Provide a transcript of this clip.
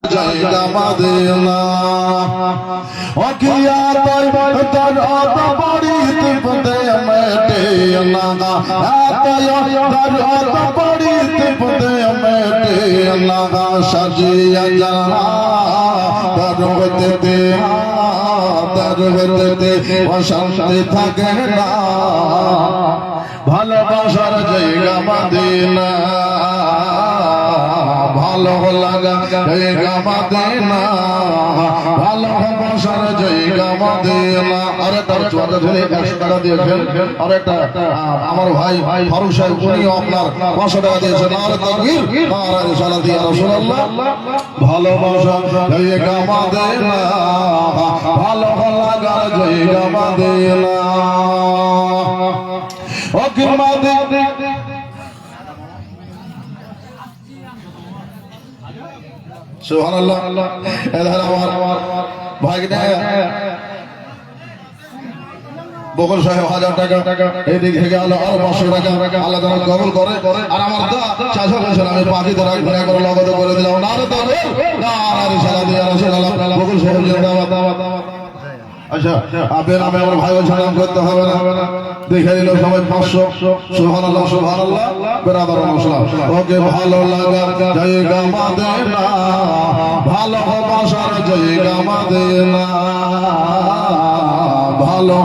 জায়গা Medina oh কিয়া তাই তার বাড়িতে পদে মেটে না তাই তার বাড়িতে পদে মেটে না সাজিয়া জানা দরবতে অশান্তি থাকে না ভালোবাসার জায়গা মদিনা ভালো লাগা জায়গা মদিনা ভালোবাসার জায়গা মদিনা। আরে তার চোয়াটা ধরে 100 টাকা দিয়েছেন। আরেকটা আমার ভাই ফারুক সাহেব উনি আপনার 500 টাকা দিয়েছেন। আরে তাকবীর নারে সালাত ইয়া রাসূলুল্লাহ। ভালোবাসার জায়গা মদিনা ভালো লাগার জায়গা মদিনা ও কি মদিনা সুবহানাল্লাহ। এধার আমার ভাইগনা বকুল সাহেব 1000 টাকা এদিক থেকে আলো আর 500 টাকা আল্লাহ তাআলা কবুল করে। আর আমার দা চাচা বলেছেন আমি পাখিদের রাখবো করে লগত করে দিলাম না রে তবে না রে সালাত ইয়া রাসূলুল্লাহ। বকুল সাহেব জিন্দাবাদ। আচ্ছা আপনি নামে আমার ভাই সালাম করতে হবে না দেখে নিল সবাই 500 সুবহানাল্লাহ সুবহানাল্লাহ বরাবর মুসলাম। ওকে ভালো লাগা জায়গা মদিনা ভালোবাসার জায়গা মদিনা ভালো